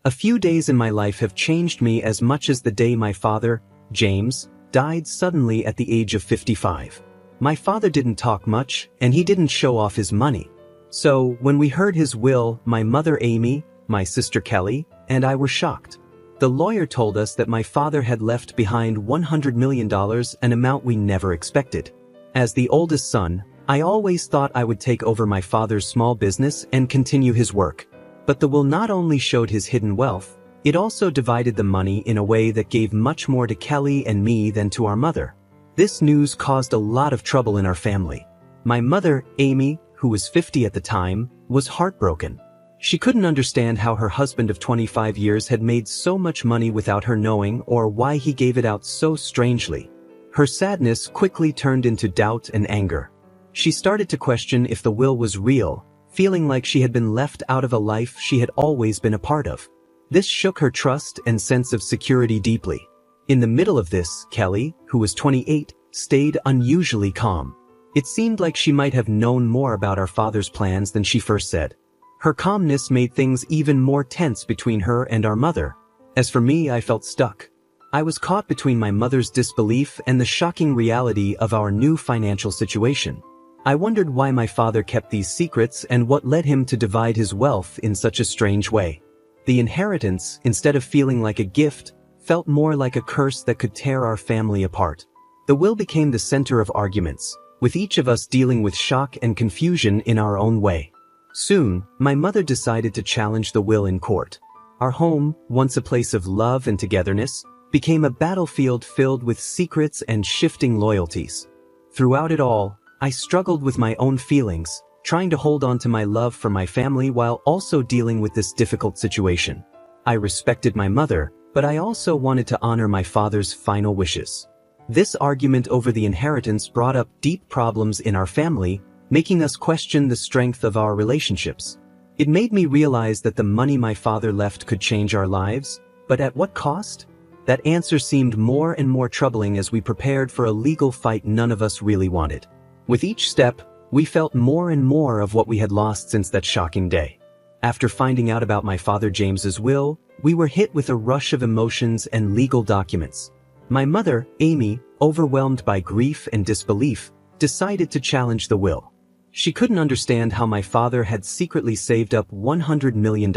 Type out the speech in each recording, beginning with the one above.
A few days in my life have changed me as much as the day my father, James, died suddenly at the age of 55. My father didn't talk much, and he didn't show off his money. So, when we heard his will, my mother Amy, my sister Kelly, and I were shocked. The lawyer told us that my father had left behind $100 million, an amount we never expected. As the oldest son, I always thought I would take over my father's small business and continue his work. But the will not only showed his hidden wealth, it also divided the money in a way that gave much more to Kelly and me than to our mother. This news caused a lot of trouble in our family. My mother, Amy, who was 50 at the time, was heartbroken. She couldn't understand how her husband of 25 years had made so much money without her knowing, or why he gave it out so strangely. Her sadness quickly turned into doubt and anger. She started to question if the will was real, feeling like she had been left out of a life she had always been a part of. This shook her trust and sense of security deeply. In the middle of this, Kelly, who was 28, stayed unusually calm. It seemed like she might have known more about our father's plans than she first said. Her calmness made things even more tense between her and our mother. As for me, I felt stuck. I was caught between my mother's disbelief and the shocking reality of our new financial situation. I wondered why my father kept these secrets and what led him to divide his wealth in such a strange way. The inheritance, instead of feeling like a gift, felt more like a curse that could tear our family apart. The will became the center of arguments, with each of us dealing with shock and confusion in our own way. Soon, my mother decided to challenge the will in court. Our home, once a place of love and togetherness, became a battlefield filled with secrets and shifting loyalties. Throughout it all, I struggled with my own feelings, trying to hold on to my love for my family while also dealing with this difficult situation. I respected my mother, but I also wanted to honor my father's final wishes. This argument over the inheritance brought up deep problems in our family, making us question the strength of our relationships. It made me realize that the money my father left could change our lives, but at what cost? That answer seemed more and more troubling as we prepared for a legal fight none of us really wanted. With each step, we felt more and more of what we had lost since that shocking day. After finding out about my father James's will, we were hit with a rush of emotions and legal documents. My mother, Amy, overwhelmed by grief and disbelief, decided to challenge the will. She couldn't understand how my father had secretly saved up $100 million,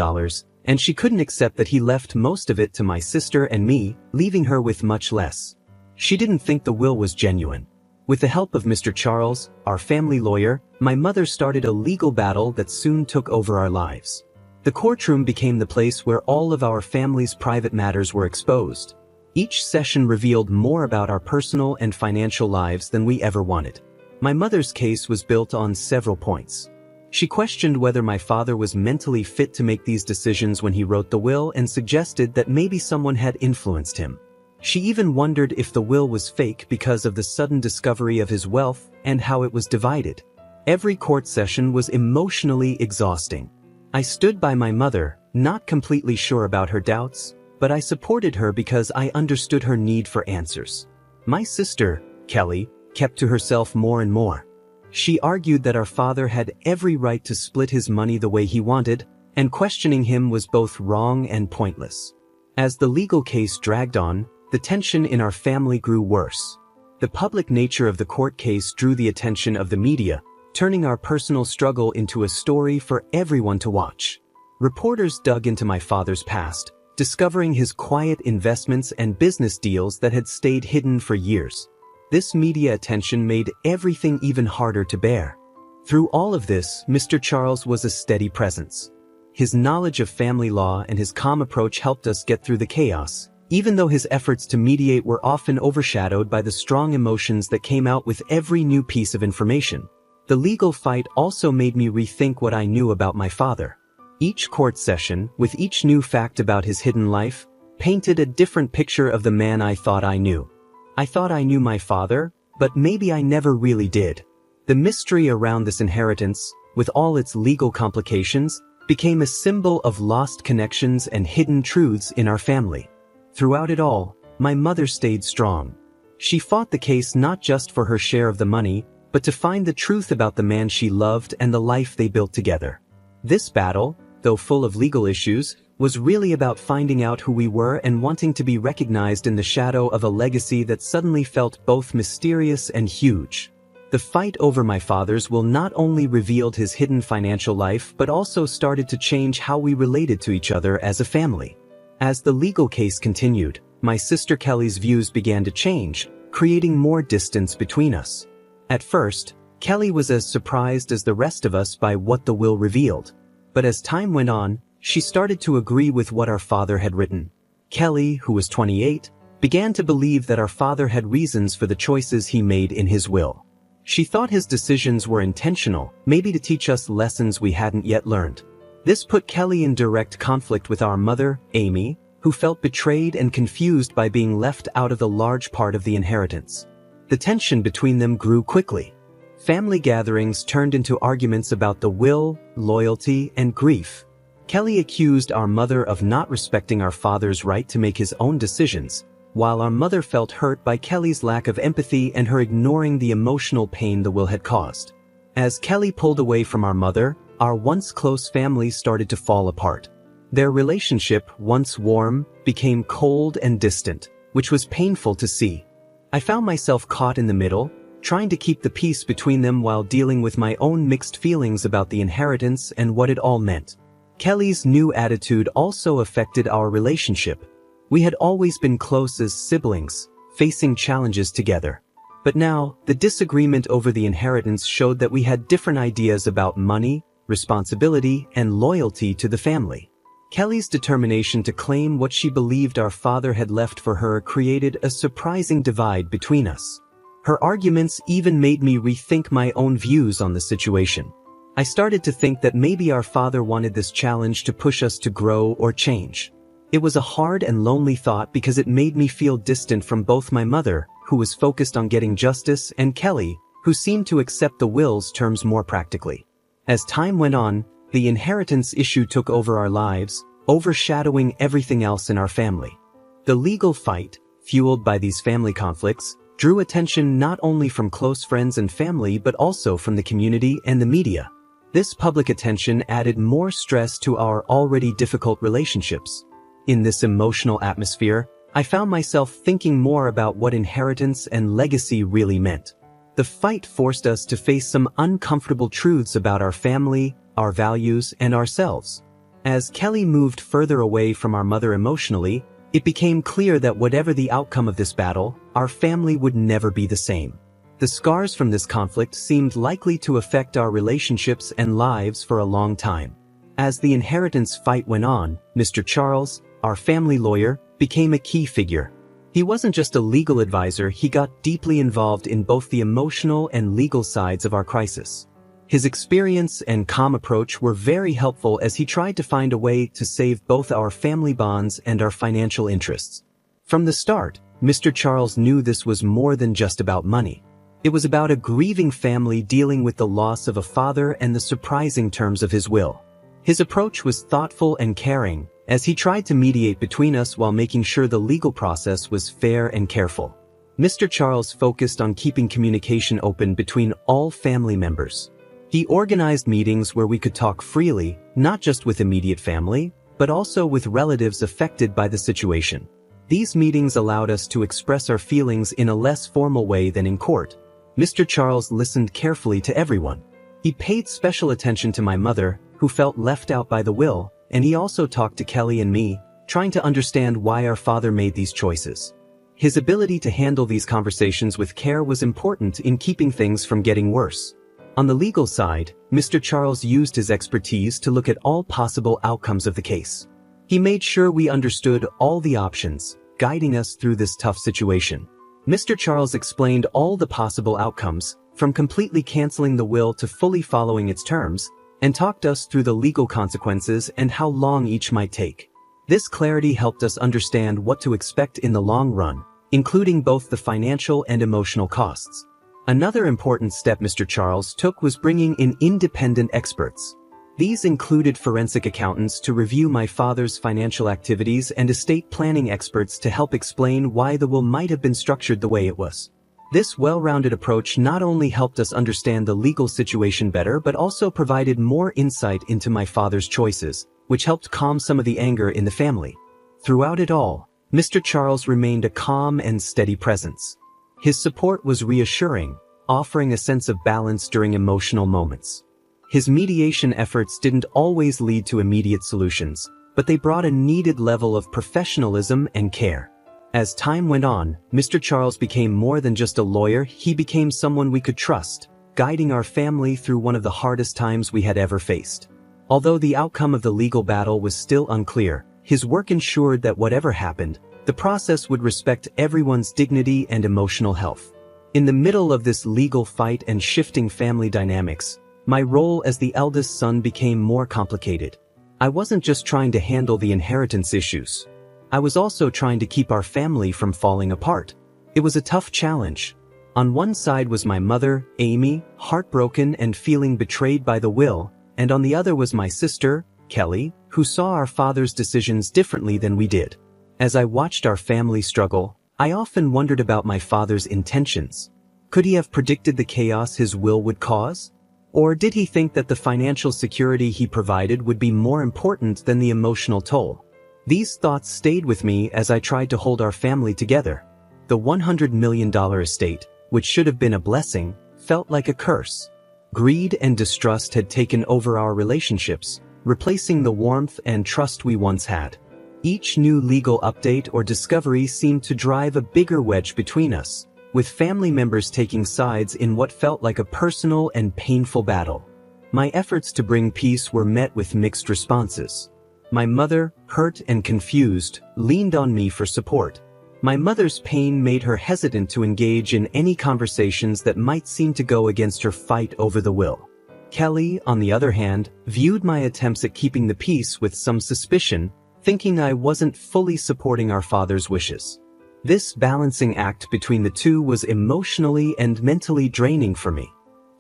and she couldn't accept that he left most of it to my sister and me, leaving her with much less. She didn't think the will was genuine. With the help of Mr. Charles, our family lawyer, my mother started a legal battle that soon took over our lives. The courtroom became the place where all of our family's private matters were exposed. Each session revealed more about our personal and financial lives than we ever wanted. My mother's case was built on several points. She questioned whether my father was mentally fit to make these decisions when he wrote the will and suggested that maybe someone had influenced him. She even wondered if the will was fake because of the sudden discovery of his wealth and how it was divided. Every court session was emotionally exhausting. I stood by my mother, not completely sure about her doubts, but I supported her because I understood her need for answers. My sister, Kelly, kept to herself more and more. She argued that our father had every right to split his money the way he wanted, and questioning him was both wrong and pointless. As the legal case dragged on, the tension in our family grew worse. The public nature of the court case drew the attention of the media, turning our personal struggle into a story for everyone to watch. Reporters dug into my father's past, discovering his quiet investments and business deals that had stayed hidden for years. This media attention made everything even harder to bear. Through all of this, Mr. Charles was a steady presence. His knowledge of family law and his calm approach helped us get through the chaos, even though his efforts to mediate were often overshadowed by the strong emotions that came out with every new piece of information. The legal fight also made me rethink what I knew about my father. Each court session, with each new fact about his hidden life, painted a different picture of the man I thought I knew. I thought I knew my father, but maybe I never really did. The mystery around this inheritance, with all its legal complications, became a symbol of lost connections and hidden truths in our family. Throughout it all, my mother stayed strong. She fought the case not just for her share of the money, but to find the truth about the man she loved and the life they built together. This battle, though full of legal issues, was really about finding out who we were and wanting to be recognized in the shadow of a legacy that suddenly felt both mysterious and huge. The fight over my father's will not only revealed his hidden financial life but also started to change how we related to each other as a family. As the legal case continued, my sister Kelly's views began to change, creating more distance between us. At first, Kelly was as surprised as the rest of us by what the will revealed. But as time went on, she started to agree with what our father had written. Kelly, who was 28, began to believe that our father had reasons for the choices he made in his will. She thought his decisions were intentional, maybe to teach us lessons we hadn't yet learned. This put Kelly in direct conflict with our mother, Amy, who felt betrayed and confused by being left out of the large part of the inheritance. The tension between them grew quickly. Family gatherings turned into arguments about the will, loyalty, and grief. Kelly accused our mother of not respecting our father's right to make his own decisions, while our mother felt hurt by Kelly's lack of empathy and her ignoring the emotional pain the will had caused. As Kelly pulled away from our mother, our once close family started to fall apart. Their relationship, once warm, became cold and distant, which was painful to see. I found myself caught in the middle, trying to keep the peace between them while dealing with my own mixed feelings about the inheritance and what it all meant. Kelly's new attitude also affected our relationship. We had always been close as siblings, facing challenges together. But now, the disagreement over the inheritance showed that we had different ideas about money, responsibility, and loyalty to the family. Kelly's determination to claim what she believed our father had left for her created a surprising divide between us. Her arguments even made me rethink my own views on the situation. I started to think that maybe our father wanted this challenge to push us to grow or change. It was a hard and lonely thought because it made me feel distant from both my mother, who was focused on getting justice, and Kelly, who seemed to accept the will's terms more practically. As time went on, the inheritance issue took over our lives, overshadowing everything else in our family. The legal fight, fueled by these family conflicts, drew attention not only from close friends and family but also from the community and the media. This public attention added more stress to our already difficult relationships. In this emotional atmosphere, I found myself thinking more about what inheritance and legacy really meant. The fight forced us to face some uncomfortable truths about our family, our values, and ourselves. As Kelly moved further away from our mother emotionally, it became clear that whatever the outcome of this battle, our family would never be the same. The scars from this conflict seemed likely to affect our relationships and lives for a long time. As the inheritance fight went on, Mr. Charles, our family lawyer, became a key figure. He wasn't just a legal advisor, he got deeply involved in both the emotional and legal sides of our crisis. His experience and calm approach were very helpful as he tried to find a way to save both our family bonds and our financial interests. From the start, Mr. Charles knew this was more than just about money. It was about a grieving family dealing with the loss of a father and the surprising terms of his will. His approach was thoughtful and caring, as he tried to mediate between us while making sure the legal process was fair and careful. Mr. Charles focused on keeping communication open between all family members. He organized meetings where we could talk freely, not just with immediate family, but also with relatives affected by the situation. These meetings allowed us to express our feelings in a less formal way than in court. Mr. Charles listened carefully to everyone. He paid special attention to my mother, who felt left out by the will, and he also talked to Kelly and me, trying to understand why our father made these choices. His ability to handle these conversations with care was important in keeping things from getting worse. On the legal side, Mr. Charles used his expertise to look at all possible outcomes of the case. He made sure we understood all the options, guiding us through this tough situation. Mr. Charles explained all the possible outcomes, from completely canceling the will to fully following its terms, and talked us through the legal consequences and how long each might take. This clarity helped us understand what to expect in the long run, including both the financial and emotional costs. Another important step Mr. Charles took was bringing in independent experts. These included forensic accountants to review my father's financial activities and estate planning experts to help explain why the will might have been structured the way it was. This well-rounded approach not only helped us understand the legal situation better but also provided more insight into my father's choices, which helped calm some of the anger in the family. Throughout it all, Mr. Charles remained a calm and steady presence. His support was reassuring, offering a sense of balance during emotional moments. His mediation efforts didn't always lead to immediate solutions, but they brought a needed level of professionalism and care. As time went on, Mr. Charles became more than just a lawyer, he became someone we could trust, guiding our family through one of the hardest times we had ever faced. Although the outcome of the legal battle was still unclear, his work ensured that whatever happened, the process would respect everyone's dignity and emotional health. In the middle of this legal fight and shifting family dynamics, my role as the eldest son became more complicated. I wasn't just trying to handle the inheritance issues. I was also trying to keep our family from falling apart. It was a tough challenge. On one side was my mother, Amy, heartbroken and feeling betrayed by the will, and on the other was my sister, Kelly, who saw our father's decisions differently than we did. As I watched our family struggle, I often wondered about my father's intentions. Could he have predicted the chaos his will would cause? Or did he think that the financial security he provided would be more important than the emotional toll? These thoughts stayed with me as I tried to hold our family together. The $100 million estate, which should have been a blessing, felt like a curse. Greed and distrust had taken over our relationships, replacing the warmth and trust we once had. Each new legal update or discovery seemed to drive a bigger wedge between us, with family members taking sides in what felt like a personal and painful battle. My efforts to bring peace were met with mixed responses. My mother, hurt and confused, leaned on me for support. My mother's pain made her hesitant to engage in any conversations that might seem to go against her fight over the will. Kelly, on the other hand, viewed my attempts at keeping the peace with some suspicion, thinking I wasn't fully supporting our father's wishes. This balancing act between the two was emotionally and mentally draining for me.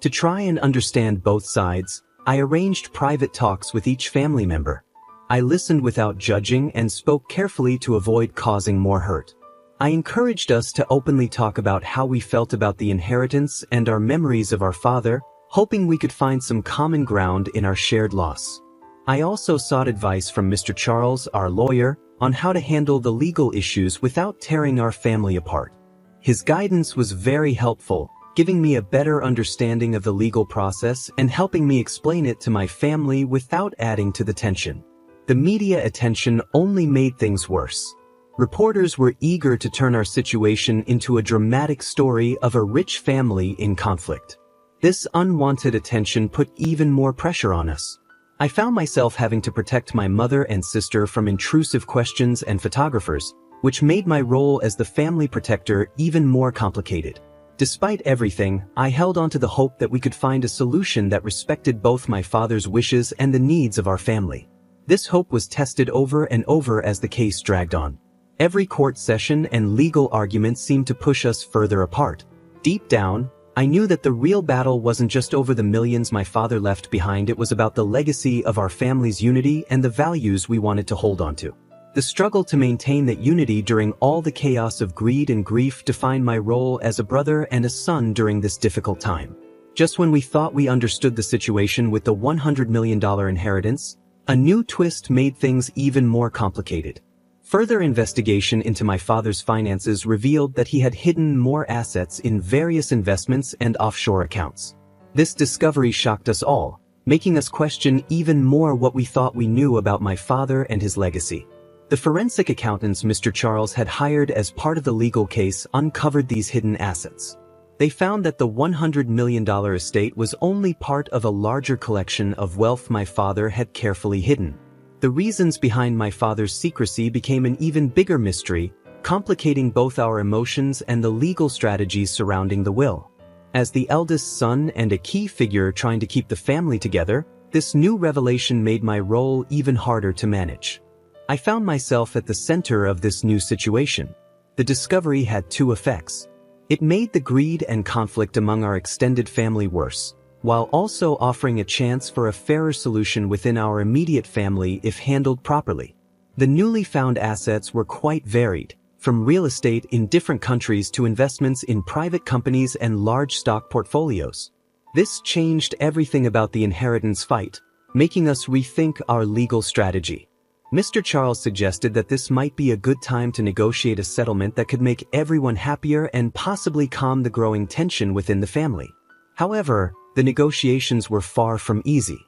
To try and understand both sides, I arranged private talks with each family member. I listened without judging and spoke carefully to avoid causing more hurt. I encouraged us to openly talk about how we felt about the inheritance and our memories of our father, hoping we could find some common ground in our shared loss. I also sought advice from Mr. Charles, our lawyer, on how to handle the legal issues without tearing our family apart. His guidance was very helpful, giving me a better understanding of the legal process and helping me explain it to my family without adding to the tension. The media attention only made things worse. Reporters were eager to turn our situation into a dramatic story of a rich family in conflict. This unwanted attention put even more pressure on us. I found myself having to protect my mother and sister from intrusive questions and photographers, which made my role as the family protector even more complicated. Despite everything, I held on to the hope that we could find a solution that respected both my father's wishes and the needs of our family. This hope was tested over and over as the case dragged on. Every court session and legal argument seemed to push us further apart. Deep down, I knew that the real battle wasn't just over the millions my father left behind, it was about the legacy of our family's unity and the values we wanted to hold on to. The struggle to maintain that unity during all the chaos of greed and grief defined my role as a brother and a son during this difficult time. Just when we thought we understood the situation with the $100 million inheritance, a new twist made things even more complicated. Further investigation into my father's finances revealed that he had hidden more assets in various investments and offshore accounts. This discovery shocked us all, making us question even more what we thought we knew about my father and his legacy. The forensic accountants Mr. Charles had hired as part of the legal case uncovered these hidden assets. They found that the $100 million estate was only part of a larger collection of wealth my father had carefully hidden. The reasons behind my father's secrecy became an even bigger mystery, complicating both our emotions and the legal strategies surrounding the will. As the eldest son and a key figure trying to keep the family together, this new revelation made my role even harder to manage. I found myself at the center of this new situation. The discovery had two effects. It made the greed and conflict among our extended family worse, while also offering a chance for a fairer solution within our immediate family if handled properly. The newly found assets were quite varied, from real estate in different countries to investments in private companies and large stock portfolios. This changed everything about the inheritance fight. making us rethink our legal strategy. Mr. Charles suggested that this might be a good time to negotiate a settlement that could make everyone happier and possibly calm the growing tension within the family. However, the negotiations were far from easy.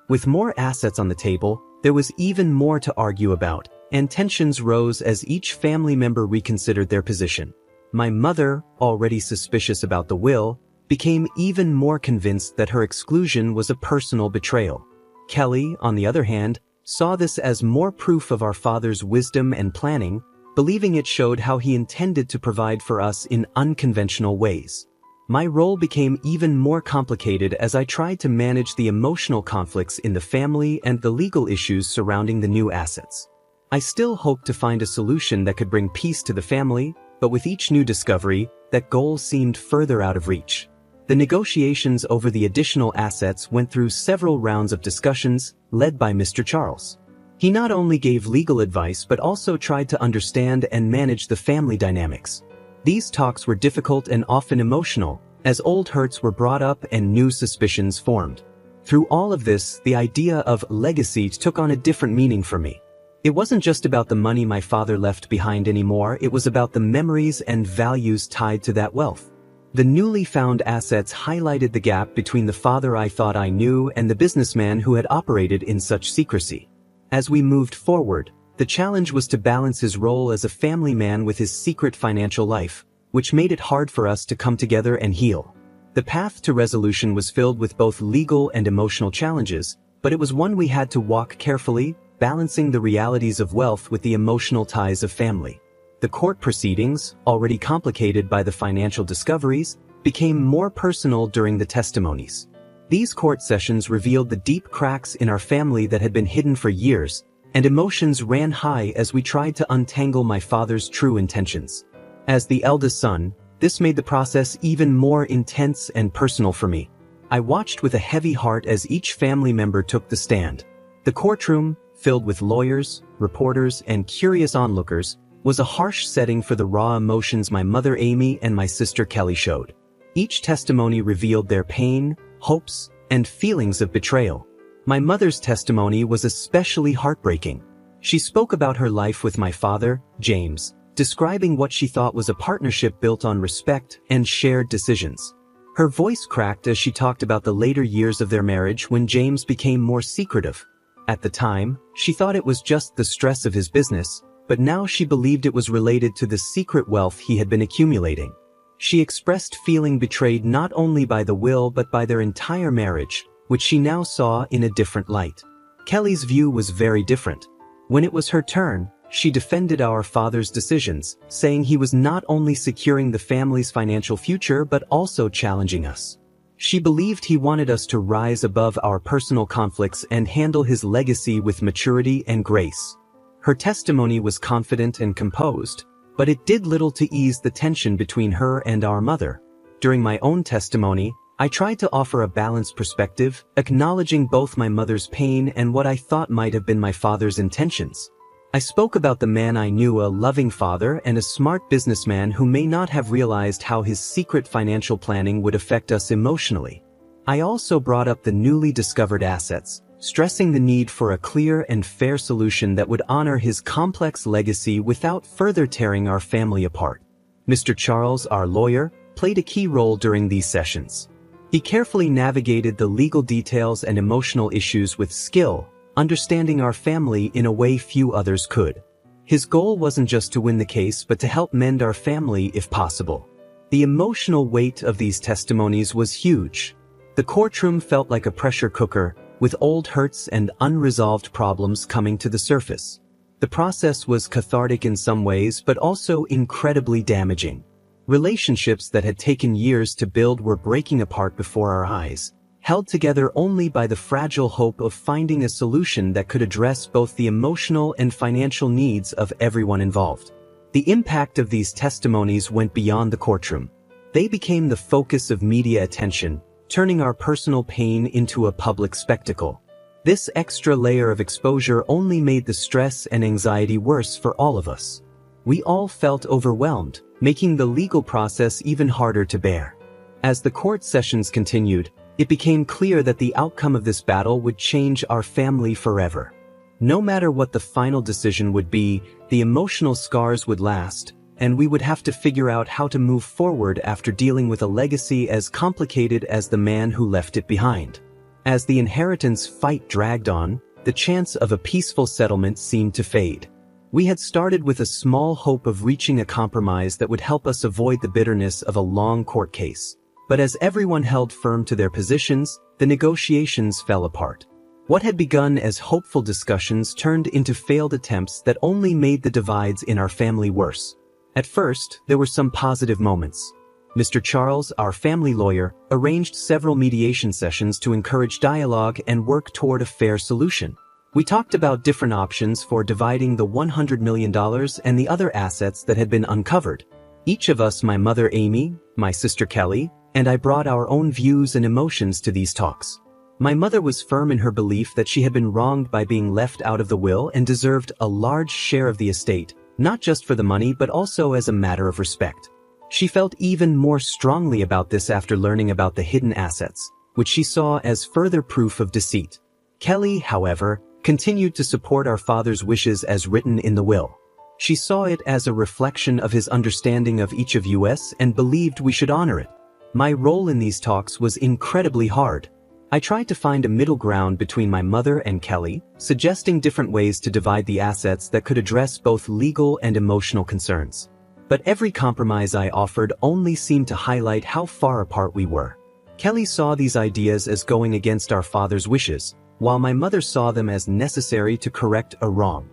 With more assets on the table, there was even more to argue about, and tensions rose as each family member reconsidered their position. My mother, already suspicious about the will, became even more convinced that her exclusion was a personal betrayal. Kelly, on the other hand, saw this as more proof of our father's wisdom and planning, believing it showed how he intended to provide for us in unconventional ways. My role became even more complicated as I tried to manage the emotional conflicts in the family and the legal issues surrounding the new assets. I still hoped to find a solution that could bring peace to the family, but with each new discovery, that goal seemed further out of reach. The negotiations over the additional assets went through several rounds of discussions, led by Mr. Charles. He not only gave legal advice but also tried to understand and manage the family dynamics. These talks were difficult and often emotional, as old hurts were brought up and new suspicions formed. Through all of this, the idea of legacy took on a different meaning for me. It wasn't just about the money my father left behind anymore, it was about the memories and values tied to that wealth. The newly found assets highlighted the gap between the father I thought I knew and the businessman who had operated in such secrecy. As we moved forward, the challenge was to balance his role as a family man with his secret financial life, which made it hard for us to come together and heal. The path to resolution was filled with both legal and emotional challenges, but it was one we had to walk carefully, balancing the realities of wealth with the emotional ties of family. The court proceedings, already complicated by the financial discoveries, became more personal during the testimonies. These court sessions revealed the deep cracks in our family that had been hidden for years, and emotions ran high as we tried to untangle my father's true intentions. As the eldest son, this made the process even more intense and personal for me. I watched with a heavy heart as each family member took the stand. The courtroom, filled with lawyers, reporters, and curious onlookers, was a harsh setting for the raw emotions my mother Amy and my sister Kelly showed. Each testimony revealed their pain, hopes, and feelings of betrayal. My mother's testimony was especially heartbreaking. She spoke about her life with my father, James, describing what she thought was a partnership built on respect and shared decisions. Her voice cracked as she talked about the later years of their marriage when James became more secretive. At the time, she thought it was just the stress of his business, but now she believed it was related to the secret wealth he had been accumulating. She expressed feeling betrayed not only by the will but by their entire marriage, which she now saw in a different light. Kelly's view was very different. When it was her turn, she defended our father's decisions, saying he was not only securing the family's financial future but also challenging us. She believed he wanted us to rise above our personal conflicts and handle his legacy with maturity and grace. Her testimony was confident and composed, but it did little to ease the tension between her and our mother. During my own testimony, I tried to offer a balanced perspective, acknowledging both my mother's pain and what I thought might have been my father's intentions. I spoke about the man I knew, a loving father and a smart businessman who may not have realized how his secret financial planning would affect us emotionally. I also brought up the newly discovered assets, stressing the need for a clear and fair solution that would honor his complex legacy without further tearing our family apart. Mr. Charles, our lawyer, played a key role during these sessions. He carefully navigated the legal details and emotional issues with skill, understanding our family in a way few others could. His goal wasn't just to win the case but to help mend our family if possible. The emotional weight of these testimonies was huge. The courtroom felt like a pressure cooker, with old hurts and unresolved problems coming to the surface. The process was cathartic in some ways but also incredibly damaging. Relationships that had taken years to build were breaking apart before our eyes, held together only by the fragile hope of finding a solution that could address both the emotional and financial needs of everyone involved. The impact of these testimonies went beyond the courtroom. They became the focus of media attention, turning our personal pain into a public spectacle. This extra layer of exposure only made the stress and anxiety worse for all of us. We all felt overwhelmed, making the legal process even harder to bear. As the court sessions continued, It became clear that the outcome of this battle would change our family forever. No matter what the final decision would be, the emotional scars would last, and we would have to figure out how to move forward after dealing with a legacy as complicated as the man who left it behind. As the inheritance fight dragged on, the chance of a peaceful settlement seemed to fade. We had started with a small hope of reaching a compromise that would help us avoid the bitterness of a long court case. But as everyone held firm to their positions, the negotiations fell apart. What had begun as hopeful discussions turned into failed attempts that only made the divides in our family worse. At first, there were some positive moments. Mr. Charles, our family lawyer, arranged several mediation sessions to encourage dialogue and work toward a fair solution. We talked about different options for dividing the $100 million and the other assets that had been uncovered. Each of us, my mother Amy, my sister Kelly, and I brought our own views and emotions to these talks. My mother was firm in her belief that she had been wronged by being left out of the will and deserved a large share of the estate, not just for the money but also as a matter of respect. She felt even more strongly about this after learning about the hidden assets, which she saw as further proof of deceit. Kelly, however, continued to support our father's wishes as written in the will. She saw it as a reflection of his understanding of each of us and believed we should honor it. My role in these talks was incredibly hard. I tried to find a middle ground between my mother and Kelly, suggesting different ways to divide the assets that could address both legal and emotional concerns. But every compromise I offered only seemed to highlight how far apart we were. Kelly saw these ideas as going against our father's wishes, while my mother saw them as necessary to correct a wrong.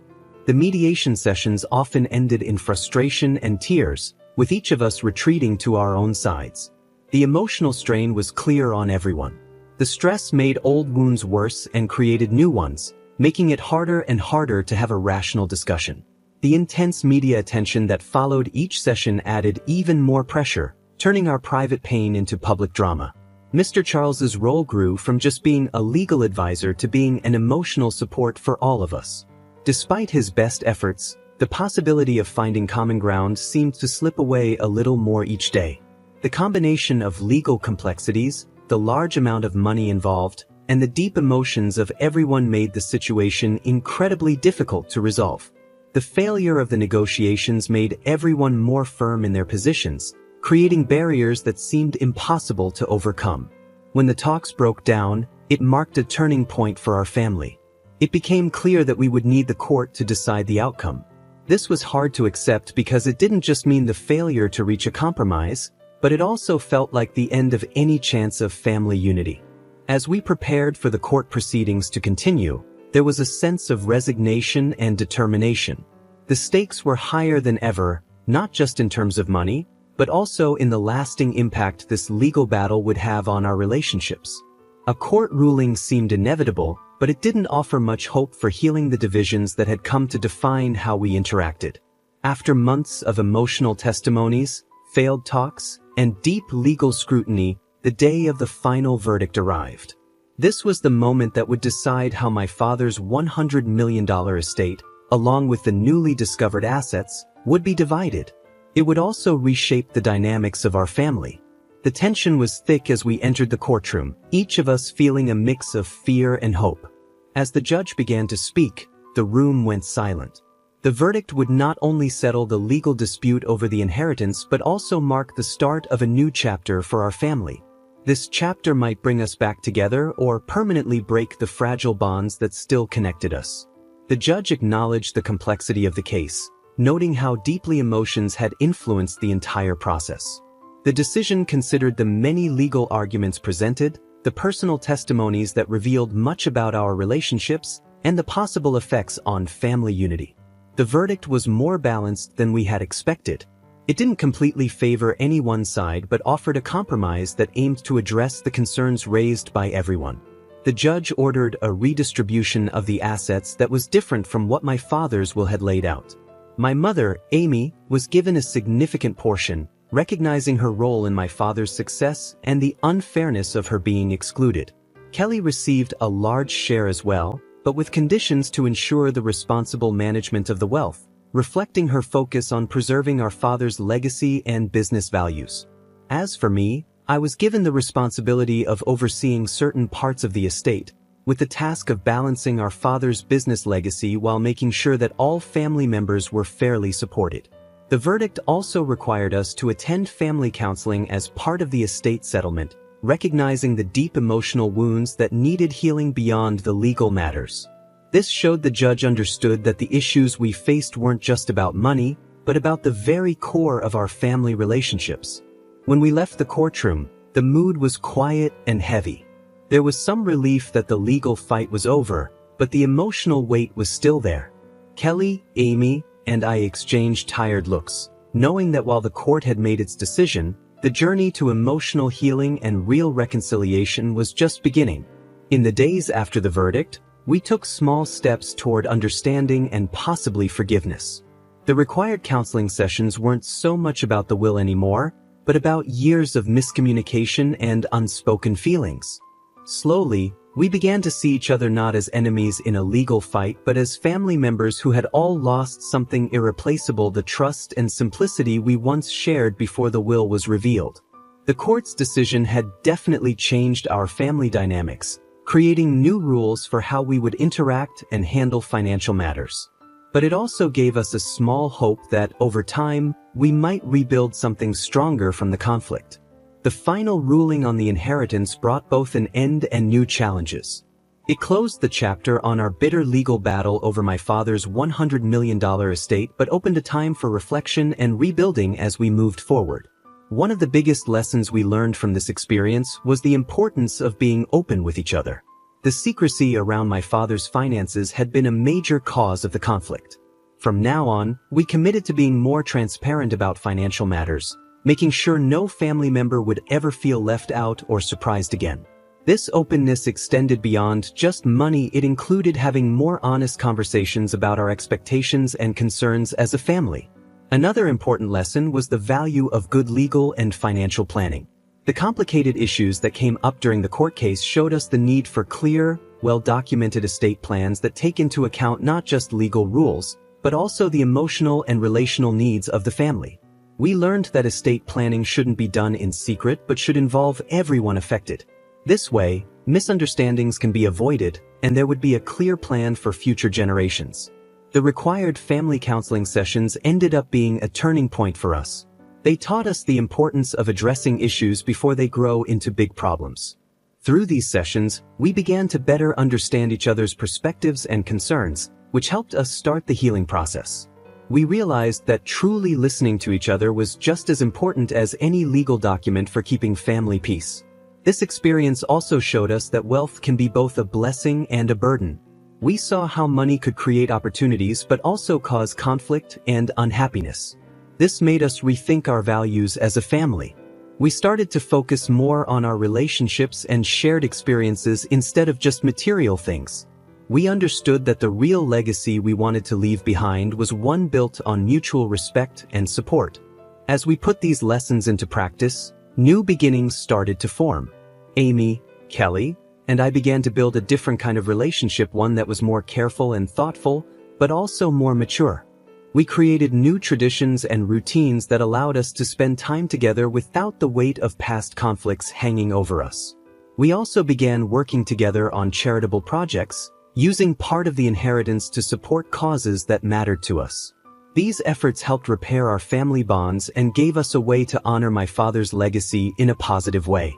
The mediation sessions often ended in frustration and tears, with each of us retreating to our own sides. The emotional strain was clear on everyone. The stress made old wounds worse and created new ones, making it harder and harder to have a rational discussion. The intense media attention that followed each session added even more pressure, turning our private pain into public drama. Mr. Charles's role grew from just being a legal advisor to being an emotional support for all of us. Despite his best efforts, the possibility of finding common ground seemed to slip away a little more each day. The combination of legal complexities, the large amount of money involved, and the deep emotions of everyone made the situation incredibly difficult to resolve. The failure of the negotiations made everyone more firm in their positions, creating barriers that seemed impossible to overcome. When the talks broke down, it marked a turning point for our family. It became clear that we would need the court to decide the outcome. This was hard to accept because it didn't just mean the failure to reach a compromise, but it also felt like the end of any chance of family unity. As we prepared for the court proceedings to continue, there was a sense of resignation and determination. The stakes were higher than ever, not just in terms of money, but also in the lasting impact this legal battle would have on our relationships. A court ruling seemed inevitable, but it didn't offer much hope for healing the divisions that had come to define how we interacted. After months of emotional testimonies, failed talks, and deep legal scrutiny, the day of the final verdict arrived. This was the moment that would decide how my father's $100 million estate, along with the newly discovered assets, would be divided. It would also reshape the dynamics of our family. The tension was thick as we entered the courtroom, each of us feeling a mix of fear and hope. As the judge began to speak, the room went silent. The verdict would not only settle the legal dispute over the inheritance but also mark the start of a new chapter for our family. This chapter might bring us back together or permanently break the fragile bonds that still connected us. The judge acknowledged the complexity of the case, noting how deeply emotions had influenced the entire process. The decision considered the many legal arguments presented, the personal testimonies that revealed much about our relationships, and the possible effects on family unity. The verdict was more balanced than we had expected. It didn't completely favor any one side but offered a compromise that aimed to address the concerns raised by everyone. The judge ordered a redistribution of the assets that was different from what my father's will had laid out. My mother, Amy, was given a significant portion, recognizing her role in my father's success and the unfairness of her being excluded. Kelly received a large share as well, but with conditions to ensure the responsible management of the wealth, reflecting her focus on preserving our father's legacy and business values. As for me, I was given the responsibility of overseeing certain parts of the estate, with the task of balancing our father's business legacy while making sure that all family members were fairly supported. The verdict also required us to attend family counseling as part of the estate settlement, recognizing the deep emotional wounds that needed healing beyond the legal matters. This showed the judge understood that the issues we faced weren't just about money, but about the very core of our family relationships. When we left the courtroom, the mood was quiet and heavy. There was some relief that the legal fight was over, but the emotional weight was still there. Kelly, Amy, and I exchanged tired looks, knowing that while the court had made its decision, the journey to emotional healing and real reconciliation was just beginning. In the days after the verdict, we took small steps toward understanding and possibly forgiveness. The required counseling sessions weren't so much about the will anymore, but about years of miscommunication and unspoken feelings. Slowly, we began to see each other not as enemies in a legal fight but as family members who had all lost something irreplaceable: the trust and simplicity we once shared before the will was revealed. The court's decision had definitely changed our family dynamics, creating new rules for how we would interact and handle financial matters. But it also gave us a small hope that, over time, we might rebuild something stronger from the conflict. The final ruling on the inheritance brought both an end and new challenges. It closed the chapter on our bitter legal battle over my father's $100 million estate but opened a time for reflection and rebuilding as we moved forward. One of the biggest lessons we learned from this experience was the importance of being open with each other. The secrecy around my father's finances had been a major cause of the conflict. From now on, we committed to being more transparent about financial matters, making sure no family member would ever feel left out or surprised again. This openness extended beyond just money. It included having more honest conversations about our expectations and concerns as a family. Another important lesson was the value of good legal and financial planning. The complicated issues that came up during the court case showed us the need for clear, well-documented estate plans that take into account not just legal rules, but also the emotional and relational needs of the family. We learned that estate planning shouldn't be done in secret but should involve everyone affected. This way, misunderstandings can be avoided, and there would be a clear plan for future generations. The required family counseling sessions ended up being a turning point for us. They taught us the importance of addressing issues before they grow into big problems. Through these sessions, we began to better understand each other's perspectives and concerns, which helped us start the healing process. We realized that truly listening to each other was just as important as any legal document for keeping family peace. This experience also showed us that wealth can be both a blessing and a burden. We saw how money could create opportunities but also cause conflict and unhappiness. This made us rethink our values as a family. We started to focus more on our relationships and shared experiences instead of just material things. We understood that the real legacy we wanted to leave behind was one built on mutual respect and support. As we put these lessons into practice, new beginnings started to form. Amy, Kelly, and I began to build a different kind of relationship, one that was more careful and thoughtful, but also more mature. We created new traditions and routines that allowed us to spend time together without the weight of past conflicts hanging over us. We also began working together on charitable projects, using part of the inheritance to support causes that mattered to us. These efforts helped repair our family bonds and gave us a way to honor my father's legacy in a positive way.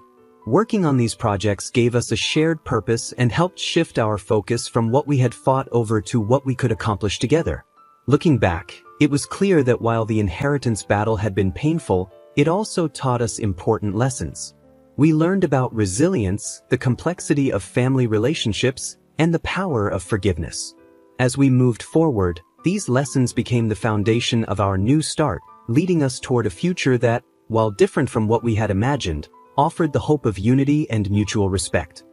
Working on these projects gave us a shared purpose and helped shift our focus from what we had fought over to what we could accomplish together. Looking back, it was clear that while the inheritance battle had been painful, it also taught us important lessons. We learned about resilience, the complexity of family relationships, and the power of forgiveness. As we moved forward, these lessons became the foundation of our new start, leading us toward a future that, while different from what we had imagined, offered the hope of unity and mutual respect.